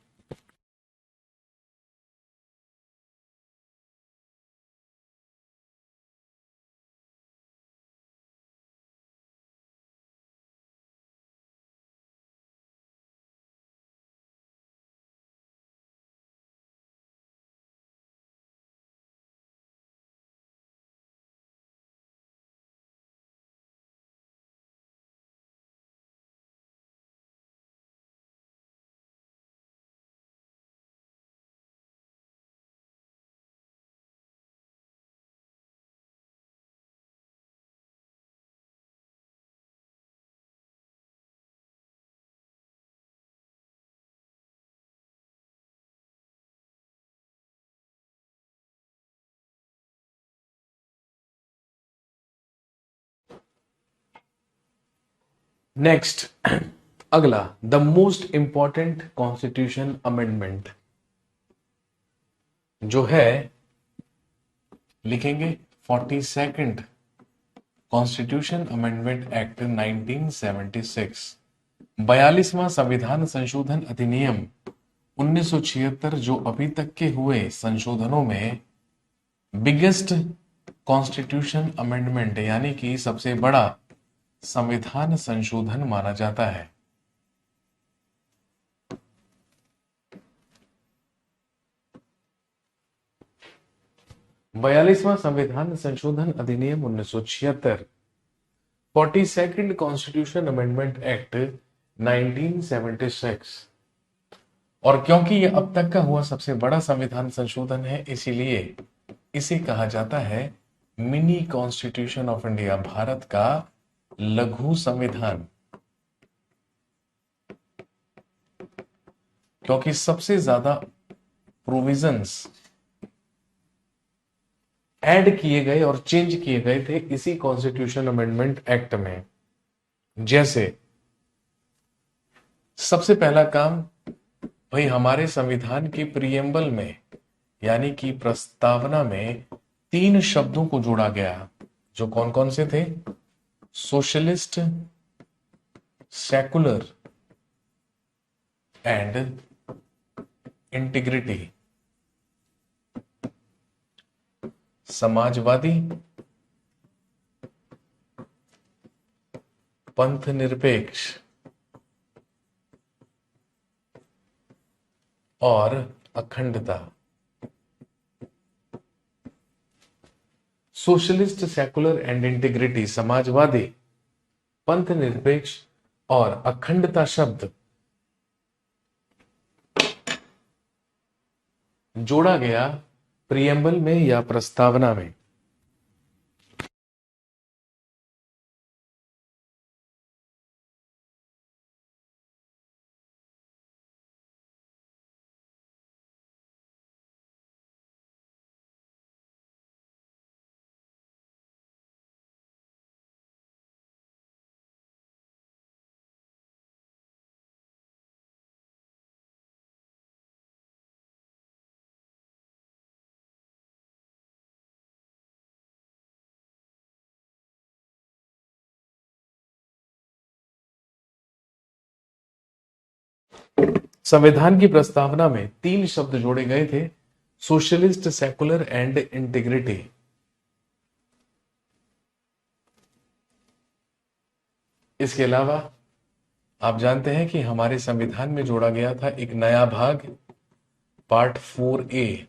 नेक्स्ट, अगला, the most important constitution amendment जो है, लिखेंगे 42nd कॉन्स्टिट्यूशन अमेंडमेंट एक्ट 1976, 42वां संविधान संशोधन अधिनियम 1976, जो अभी तक के हुए संशोधनों में बिगेस्ट कॉन्स्टिट्यूशन अमेंडमेंट यानी कि सबसे बड़ा संविधान संशोधन माना जाता है। बयालीसवां संविधान संशोधन अधिनियम 1976, 42nd कॉन्स्टिट्यूशन अमेंडमेंट एक्ट 1976, और क्योंकि यह अब तक का हुआ सबसे बड़ा संविधान संशोधन है, इसीलिए इसे कहा जाता है mini constitution of India, Bharat का लघु संविधान, क्योंकि सबसे ज्यादा प्रोविजंस ऐड किए गए और चेंज किए गए थे इसी कॉन्स्टिट्यूशन अमेंडमेंट एक्ट में। जैसे सबसे पहला काम, भाई हमारे संविधान के प्रियम्बल में यानी कि प्रस्तावना में 3 शब्दों को जोड़ा गया, जो कौन कौन से थे? Socialist, secular and integrity, Samajwadi, पंथ निरपेक्ष और अखंडता। Socialist, secular and integrity, Samajwadi, पंथ निरपेक्ष और अखंडता शब्द जोड़ा गया प्रियम्बल में या प्रस्तावना में। संविधान की प्रस्तावना में 3 शब्द जोड़े गए थे, सोशलिस्ट, सेकुलर एंड इंटीग्रिटी। इसके अलावा आप जानते हैं कि हमारे संविधान में जोड़ा गया था एक नया भाग, पार्ट 4A,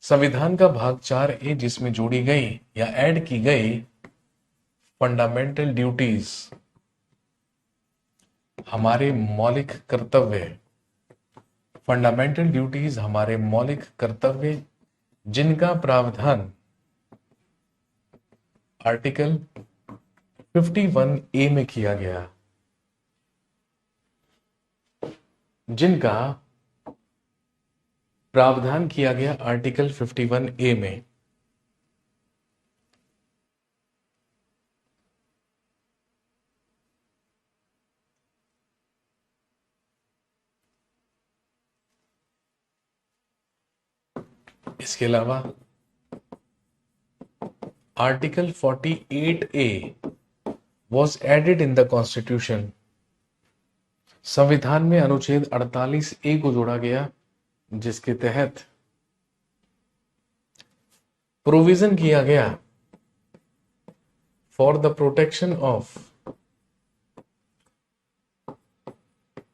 संविधान का भाग 4A, जिसमें जोड़ी गई या ऐड की गई फंडामेंटल ड्यूटीज, हमारे मौलिक कर्तव्य, फंडामेंटल ड्यूटीज हमारे मौलिक कर्तव्य जिनका प्रावधान आर्टिकल 51A में किया गया, जिनका प्रावधान किया गया आर्टिकल 51A में। इसके अलावा article 48A was added in the Constitution, संविधान में अनुच्छेद 48A को जोड़ा गया, जिसके तहत प्रोविजन किया गया for the protection of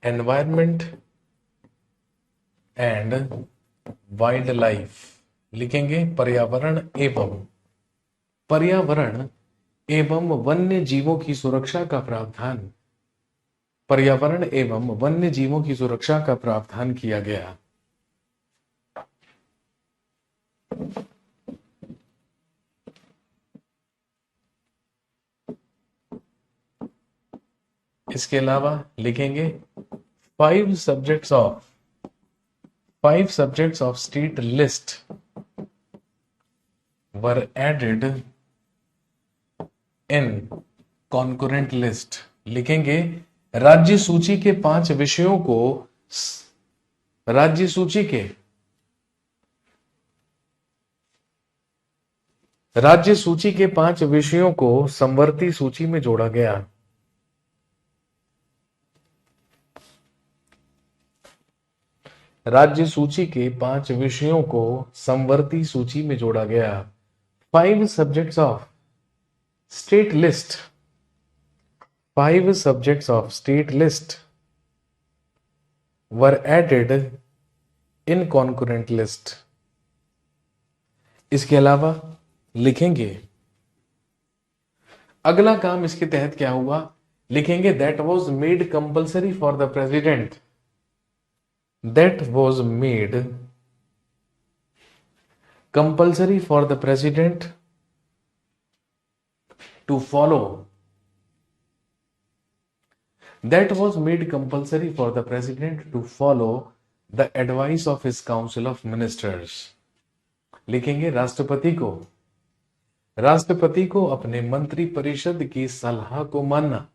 environment and wild life. लिखेंगे पर्यावरण एवं वन्य जीवों की सुरक्षा का प्रावधान, पर्यावरण एवं वन्य जीवों की सुरक्षा का प्रावधान किया गया। इसके अलावा लिखेंगे five subjects of state list were added in concurrent list. लिखेंगे राज्य सूची के 5 विषयों को राज्य सूची के 5 विषयों को समवर्ती सूची में जोड़ा गया। राज्य सूची के 5 विषयों को समवर्ती सूची में जोड़ा गया। 5 subjects of state list, 5 subjects of state list were added in concurrent list। इसके अलावा लिखेंगे अगला काम इसके तहत क्या हुआ, लिखेंगे that was made compulsory for the president, that was made compulsory for the president to follow, that was made compulsory for the president to follow the advice of his council of ministers। लिखेंगे राष्ट्रपति को अपने मंत्री परिषद की सलाह को मानना,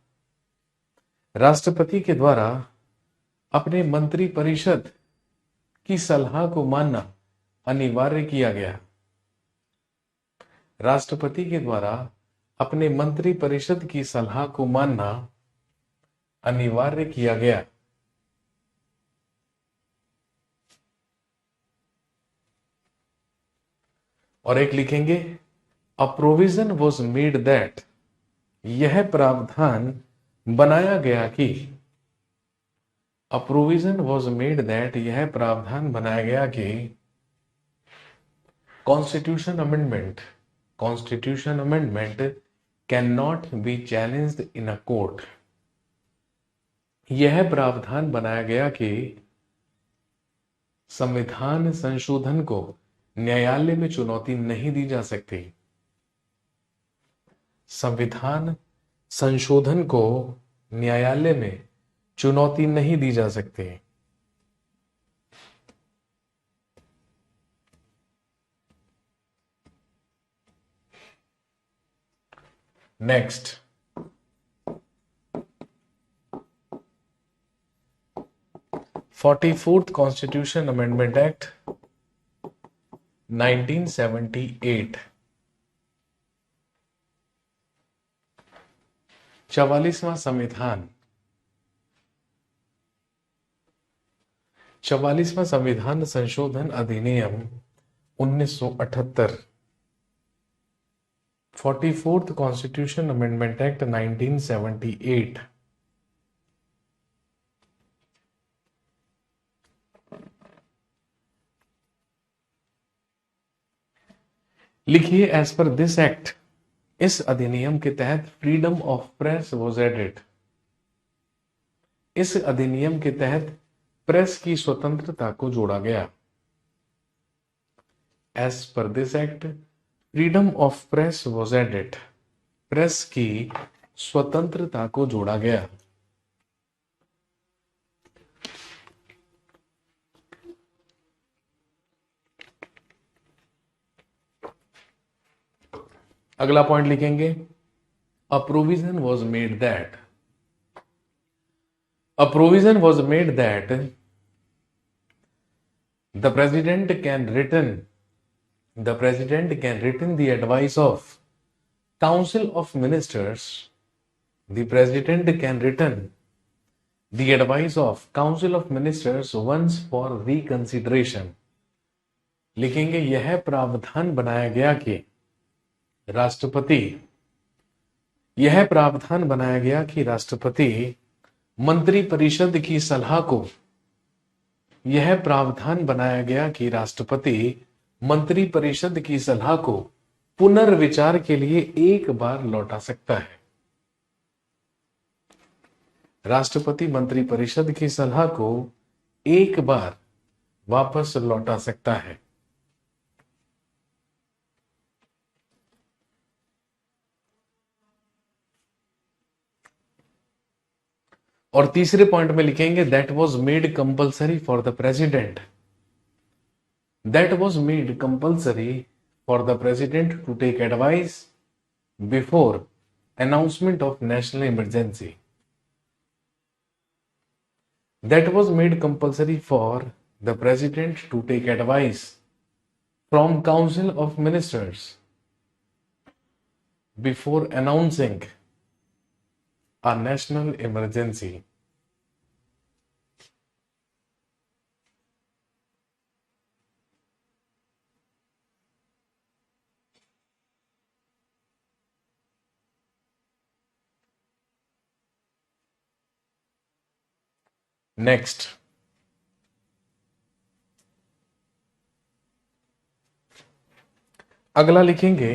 राष्ट्रपति के द्वारा अपने मंत्री परिषद की सलाह को मानना अनिवार्य किया गया। राष्ट्रपति के द्वारा अपने मंत्री परिषद की सलाह को मानना अनिवार्य किया गया। और एक लिखेंगे a provision was made that, यह प्रावधान बनाया गया कि, अ प्रोविजन वॉज मेड दैट, यह प्रावधान बनाया गया कि constitution amendment can not be challenged in a court. यह प्रावधान बनाया गया कि संविधान संशोधन को न्यायालय में चुनौती नहीं दी जा सकती। संविधान संशोधन को न्यायालय में चुनौती नहीं दी जा सकती। Next 44th constitution amendment act 1978। 44वां संविधान संशोधन अधिनियम 1978। 44th constitution amendment act 1978। लिखिए एज पर दिस एक्ट, इस अधिनियम के तहत freedom of press was added. इस अधिनियम के तहत प्रेस की स्वतंत्रता को जोड़ा गया। As per this act freedom of press was added. Press की स्वतंत्रता को जोड़ा गया। अगला पॉइंट लिखेंगे, a provision was made that, a provision was made that the president can return the advice of council of ministers. The president can return the advice of council of ministers once for reconsideration. लिखेंगे, यह प्रावधान बनाया गया कि राष्ट्रपति यह प्रावधान बनाया गया कि राष्ट्रपति मंत्री परिषद की सलाह को यह प्रावधान बनाया गया कि राष्ट्रपति मंत्री परिषद की सलाह को पुनर्विचार के लिए एक बार लौटा सकता है। राष्ट्रपति मंत्री परिषद की सलाह को एक बार वापस लौटा सकता है। और तीसरे पॉइंट में लिखेंगे, that was made compulsory for the president, that was made compulsory for the president to take advice before announcement of national emergency. That was made compulsory for the president to take advice from council of ministers before announcing a national emergency. Next, अगला लिखेंगे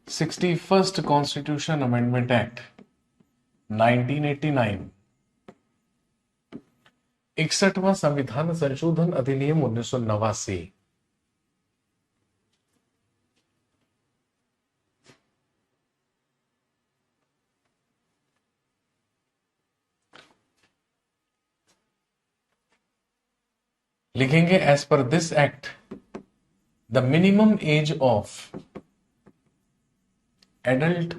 61st constitution amendment act 1989, 61वां संविधान संशोधन अधिनियम 1989। लिखेंगे, as per this act the minimum age of adult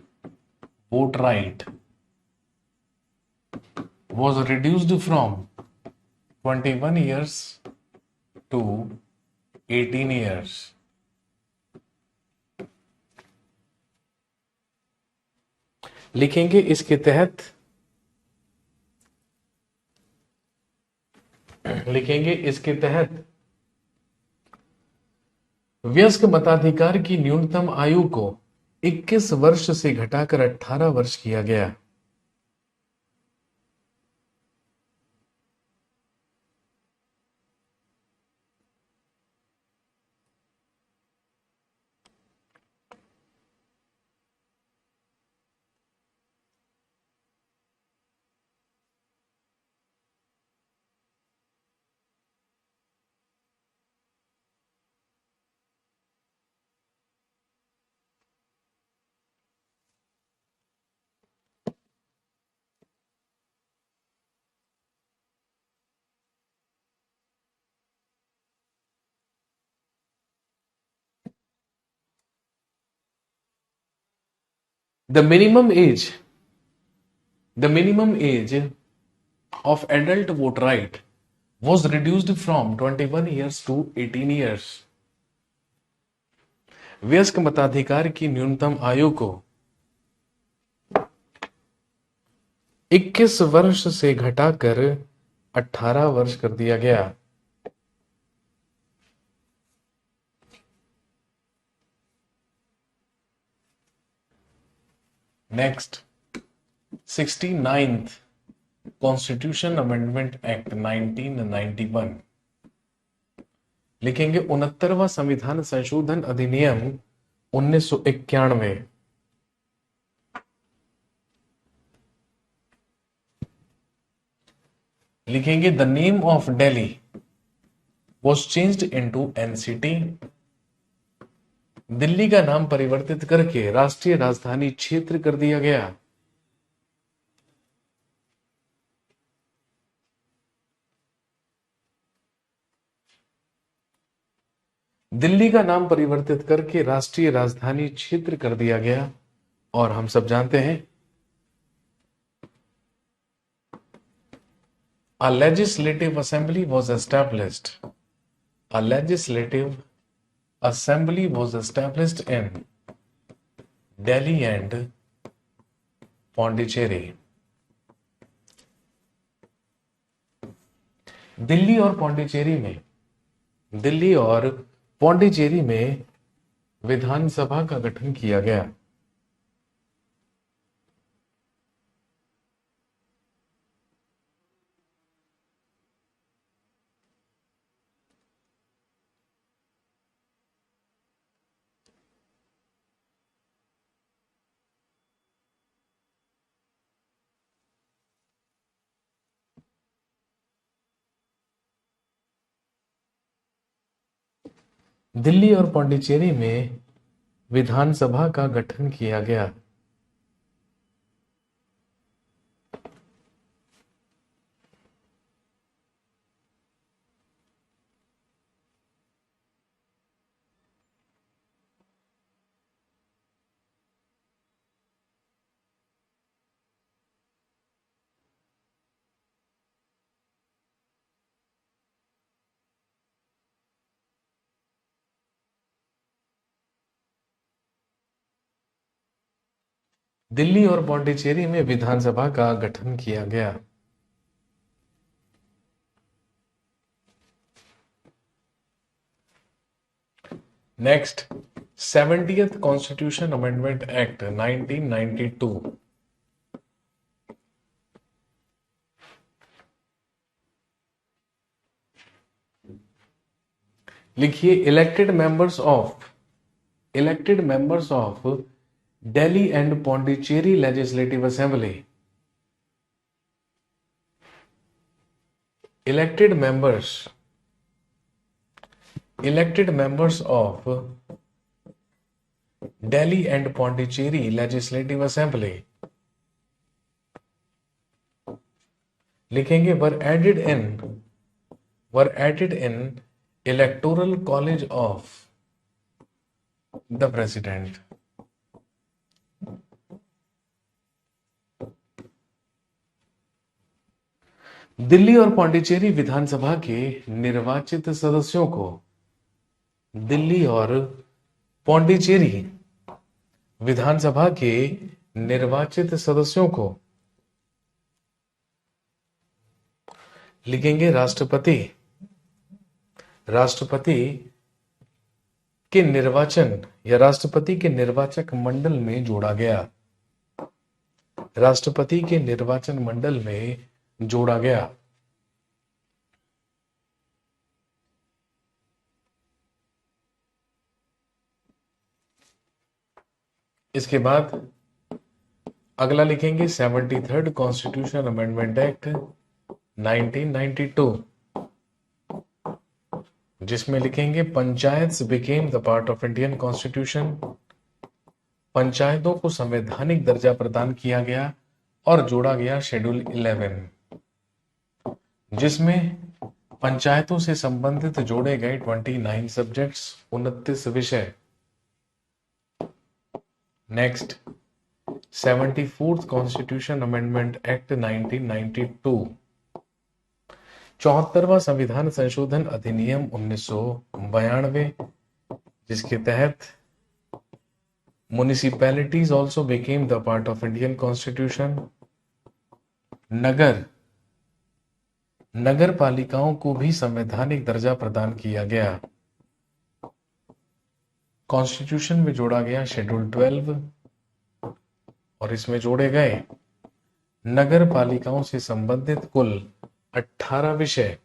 vote right was reduced from 21 years to 18 years. लिखेंगे, इसके तहत वयस्क मताधिकार की न्यूनतम आयु को 21 वर्ष से घटाकर 18 वर्ष किया गया। The minimum age of adult vote right was reduced from 21 years to 18 years. वयस्क मताधिकार की न्यूनतम आयु को 21 वर्ष से घटाकर 18 वर्ष कर दिया गया। Next, 69th constitution amendment act 1991। लिखेंगे, 69वां संविधान संशोधन अधिनियम 1991। लिखेंगे the name of Delhi was changed into NCT. Delhi का नाम परिवर्तित करके राष्ट्रीय राजधानी क्षेत्र कर दिया गया। दिल्ली का नाम परिवर्तित करके राष्ट्रीय राजधानी क्षेत्र कर दिया गया। और हम सब जानते हैं a legislative assembly was established. A legislative assembly was established in Delhi and Pondicherry. Delhi और पौंडीचेरी में दिल्ली और पौंडीचेरी में विधानसभा का गठन किया गया। दिल्ली और पौंडीचेरी में विधानसभा का गठन किया गया। दिल्ली और पौंडीचेरी में विधानसभा का गठन किया गया। Next 70th constitution amendment act 1992। लिखिए elected members of Delhi and Pondicherry legislative assembly. Elected members of Delhi and Pondicherry legislative assembly. लिखेंगे were added in electoral college of the president. Delhi और पौंडीचेरी विधानसभा के निर्वाचित सदस्यों को दिल्ली और पौंडीचेरी विधानसभा के निर्वाचित सदस्यों को लिखेंगे राष्ट्रपति के निर्वाचन या राष्ट्रपति के निर्वाचक मंडल में जोड़ा गया। राष्ट्रपति के निर्वाचन मंडल में जोड़ा गया। इसके बाद अगला लिखेंगे 73rd कॉन्स्टिट्यूशन अमेंडमेंट एक्ट 1992, जिसमें लिखेंगे panchayats became the part of Indian constitution. पंचायतों को संवैधानिक दर्जा प्रदान किया गया और जोड़ा गया शेड्यूल 11, जिसमें पंचायतों से संबंधित जोड़े गए 29 सब्जेक्ट्स, 29 विषय। Next 74th constitution amendment act 1992, 74वां संविधान संशोधन अधिनियम 1992, जिसके तहत municipalities also became the part of Indian constitution. नगर पालिकाओं को भी संवैधानिक दर्जा प्रदान किया गया। कॉन्स्टिट्यूशन में जोड़ा गया शेड्यूल 12 और इसमें जोड़े गए नगर पालिकाओं से संबंधित कुल 18 विषय।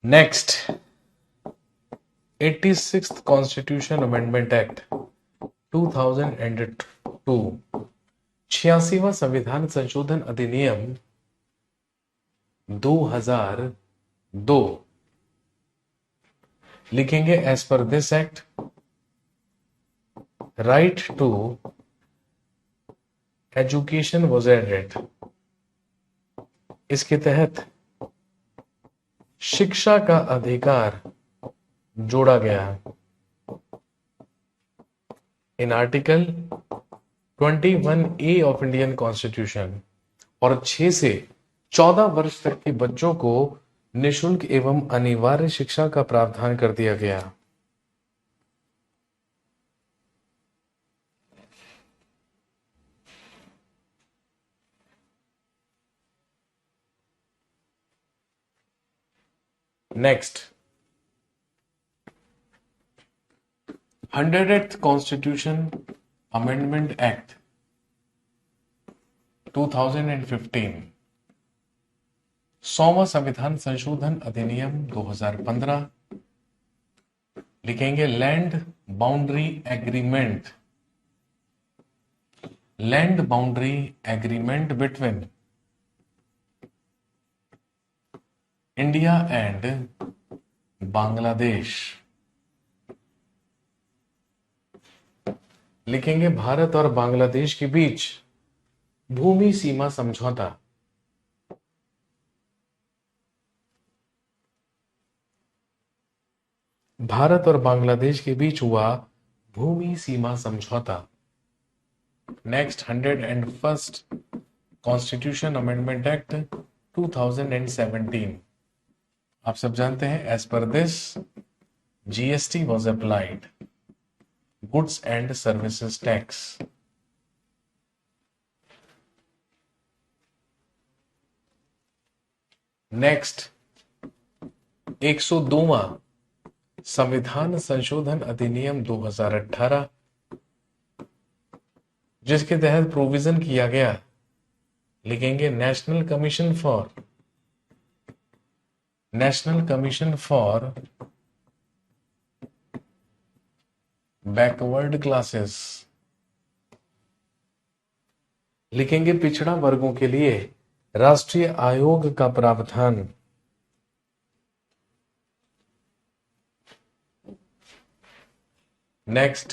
Next 86th constitution amendment act 2002, 86वां संविधान संशोधन अधिनियम 2002। लिखेंगे as per this act right to education was added. इसके तहत शिक्षा का अधिकार जोड़ा गया in article 21A of Indian constitution. और 6 से 14 वर्ष तक के बच्चों को निशुल्क एवं अनिवार्य शिक्षा का प्रावधान कर दिया गया। Next 100th constitution amendment act 2015, 100वां संविधान संशोधन अधिनियम 2015। लिखेंगे land boundary agreement, land boundary agreement between India and Bangladesh. लिखेंगे भारत और बांग्लादेश के बीच भूमि सीमा समझौता। भारत और बांग्लादेश के बीच हुआ भूमि सीमा समझौता। Next 101st constitution amendment act 2017। आप सब जानते हैं as per this GST was applied, goods and services tax. Next 102वां संविधान संशोधन अधिनियम 2018, जिसके तहत प्रोविजन किया गया। लिखेंगे national commission for backward classes. लिखेंगे पिछड़ा वर्गों के लिए राष्ट्रीय आयोग का प्रावधान। Next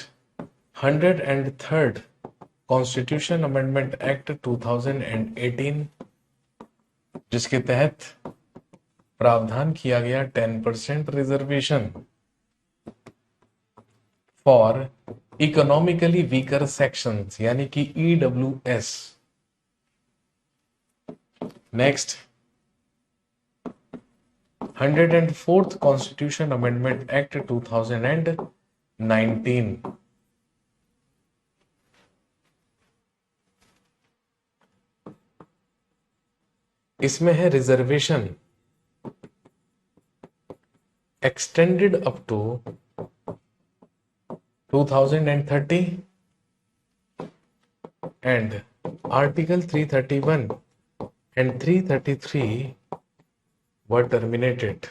103rd constitution amendment act 2018, जिसके तहत प्रावधान किया गया 10% reservation for economically weaker sections, यानी कि EWS. Next 104th constitution amendment act 2019, इसमें है reservation extended up to 2030 and Article 331 and 333 were terminated.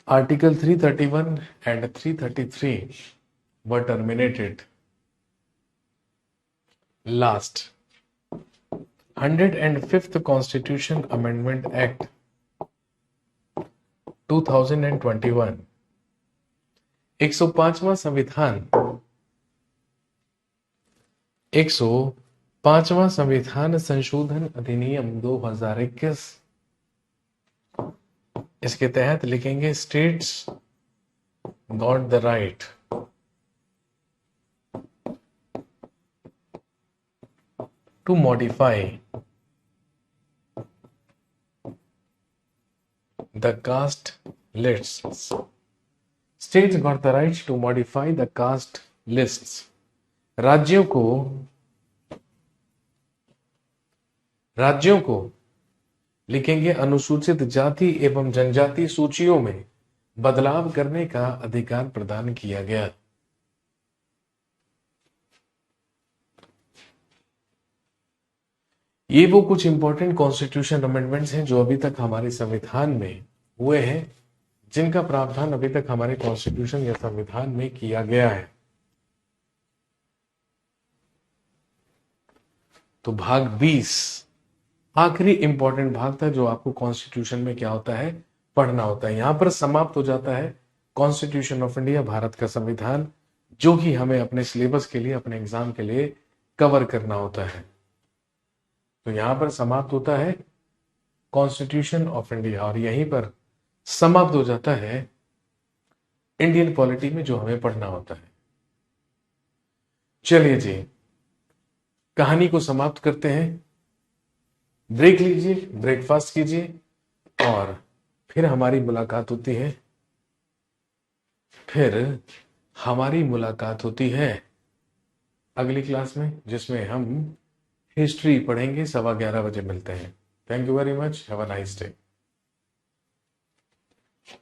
Article 331 and 333 were terminated. Last 105th Constitution Amendment Act 2021, 105वां संविधान 105वां संविधान संशोधन अधिनियम 2021। इसके तहत लिखेंगे states got the right to modify the caste lists. States got the right to modify the caste lists. राज्यों को लिखेंगे अनुसूचित जाति एवं जनजाति सूचियों में बदलाव करने का अधिकार प्रदान किया गया। ये वो कुछ इंपॉर्टेंट कॉन्स्टिट्यूशन अमेंडमेंट्स हैं जो अभी तक हमारे संविधान में हुए हैं, जिनका प्रावधान अभी तक हमारे कॉन्स्टिट्यूशन या संविधान में किया गया है। तो भाग 20 आखिरी इंपॉर्टेंट भाग था जो आपको कॉन्स्टिट्यूशन में क्या होता है, पढ़ना होता है। यहां पर समाप्त हो जाता है कॉन्स्टिट्यूशन ऑफ इंडिया, भारत का संविधान, जो कि हमें अपने सिलेबस के लिए, अपने एग्जाम के लिए कवर करना होता है। तो यहां पर समाप्त होता है कॉन्स्टिट्यूशन ऑफ इंडिया और यहीं पर समाप्त हो जाता है इंडियन पॉलिटी में जो हमें पढ़ना होता है। चलिए जी, कहानी को समाप्त करते हैं। ब्रेक लीजिए, ब्रेकफास्ट कीजिए और फिर हमारी मुलाकात होती है। अगली क्लास में, जिसमें हम हिस्ट्री पढ़ेंगे। 11:15 बजे मिलते हैं। Thank you very much. Have a nice day.